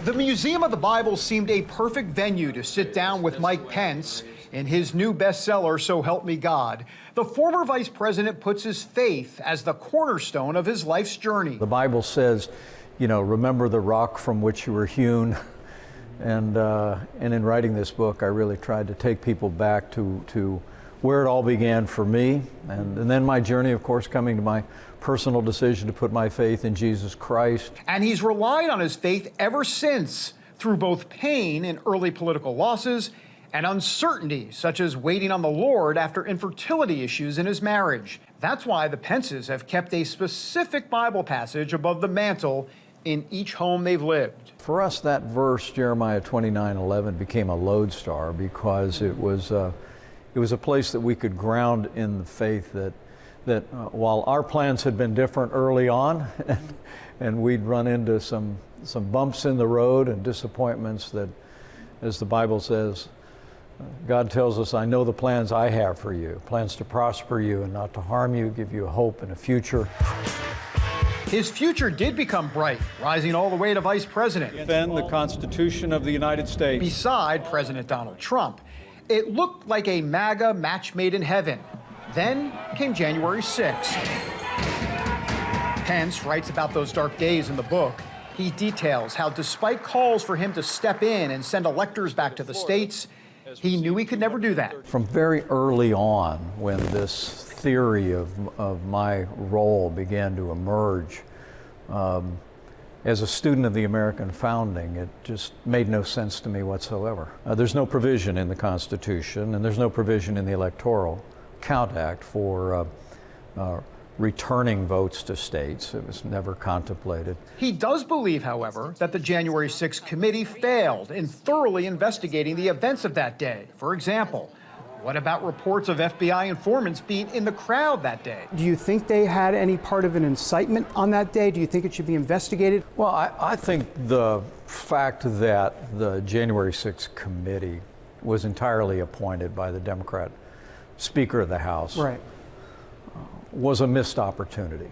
The Museum of the Bible seemed a perfect venue to sit down with Mike Pence in his new bestseller, So Help Me God. The former vice president puts his faith as the cornerstone of his life's journey. The Bible says, you know, remember the rock from which you were hewn. And in writing this book, I really tried to take people back to where it all began for me. And then my journey, of course, coming to my personal decision to put my faith in Jesus Christ. And he's relied on his faith ever since, through both pain and early political losses and uncertainty, such as waiting on the Lord after infertility issues in his marriage. That's why the Pences have kept a specific Bible passage above the mantle in each home they've lived. For us, that verse, Jeremiah 29:11, became a lodestar because it was a place that we could ground in the faith that while our plans had been different early on, and we'd run into some bumps in the road and disappointments that, as the Bible says, God tells us, I know the plans I have for you, plans to prosper you and not to harm you, give you a hope and a future. His future did become bright, rising all the way to vice president. Defend the Constitution of the United States. Beside President Donald Trump. It looked like a MAGA match made in heaven. Then came January 6th. Pence writes about those dark days in the book. He details how, despite calls for him to step in and send electors back to the states, he knew he could never do that. From very early on, when this theory of my role began to emerge, as a student of the American founding, it just made no sense to me whatsoever. There's no provision in the Constitution, and there's no provision in the Electoral Count Act for returning votes to states. It was never contemplated. He does believe, however, that the January 6th committee failed in thoroughly investigating the events of that day. For example, what about reports of FBI informants being in the crowd that day? Do you think they had any part of an incitement on that day? Do you think it should be investigated? Well, I think the fact that the January 6th committee was entirely appointed by the Democrat Speaker of the House, right, was a missed opportunity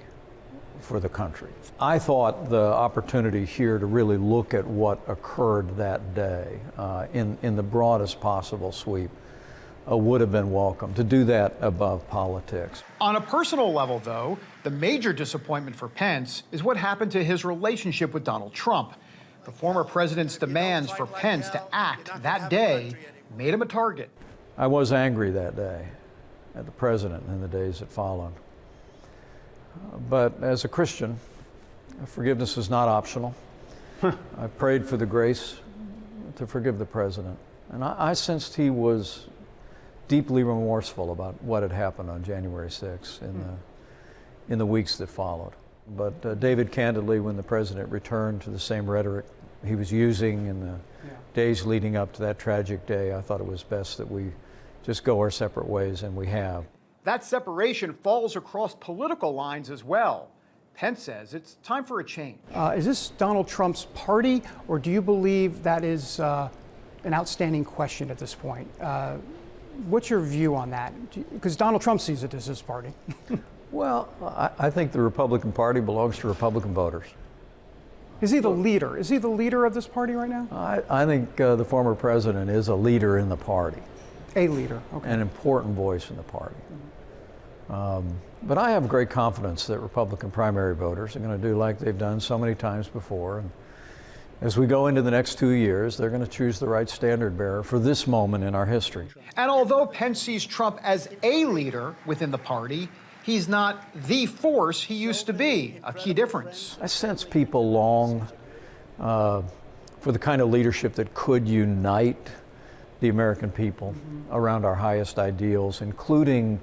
for the country. I thought the opportunity here to really look at what occurred that day in the broadest possible sweep would have been welcome, to do that above politics. On a personal level, though, the major disappointment for Pence is what happened to his relationship with Donald Trump. The former president's demands for Pence to act that day made him a target. I was angry that day at the president in the days that followed. But as a Christian, forgiveness is not optional. I prayed for the grace to forgive the president. And I sensed he was deeply remorseful about what had happened on January 6th in the weeks that followed. But David, candidly, when the president returned to the same rhetoric he was using in the days leading up to that tragic day, I thought it was best that we just go our separate ways, and we have. That separation falls across political lines as well. Pence says it's time for a change. Is this Donald Trump's party, or do you believe that is an outstanding question at this point? What's your view on that? Because Donald Trump sees it as his party. Well, I think the Republican Party belongs to Republican voters. Is he the leader? Is he the leader of this party right now? I think the former president is a leader in the party. A leader, okay. An important voice in the party. But I have great confidence that Republican primary voters are going to do like they've done so many times before. And as we go into the next 2 years, they're going to choose the right standard bearer for this moment in our history. And although Pence sees Trump as a leader within the party, he's not the force he used to be, a key difference. I sense people long for the kind of leadership that could unite the American people around our highest ideals, including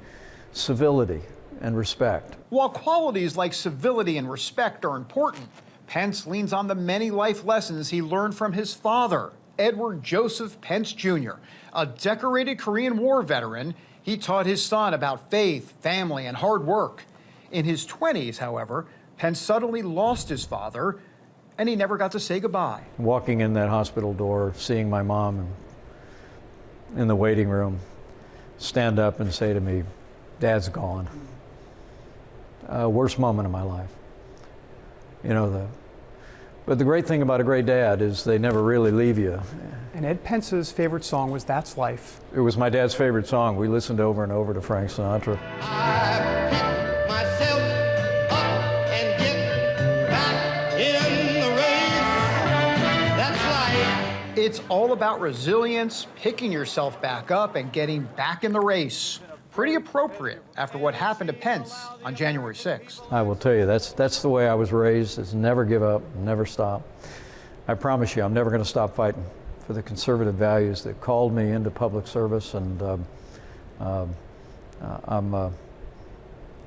civility and respect. While qualities like civility and respect are important, Pence leans on the many life lessons he learned from his father, Edward Joseph Pence Jr., a decorated Korean War veteran. He taught his son about faith, family, and hard work. In his 20s, however, Pence suddenly lost his father, and he never got to say goodbye. Walking in that hospital door, seeing my mom in the waiting room stand up and say to me, "Dad's gone." Worst moment of my life. You know, But the great thing about a great dad is they never really leave you. And Ed Pence's favorite song was That's Life. It was my dad's favorite song. We listened over and over to Frank Sinatra. I pick myself up and get back in the race. That's life. It's all about resilience, picking yourself back up, and getting back in the race. Pretty appropriate after what happened to Pence on January 6th. I will tell you, that's the way I was raised, is never give up, never stop. I promise you, I'm never going to stop fighting for the conservative values that called me into public service, and I'm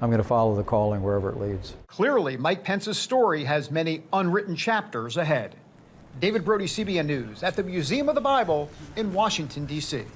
going to follow the calling wherever it leads. Clearly, Mike Pence's story has many unwritten chapters ahead. David Brody, CBN News, at the Museum of the Bible in Washington, D.C.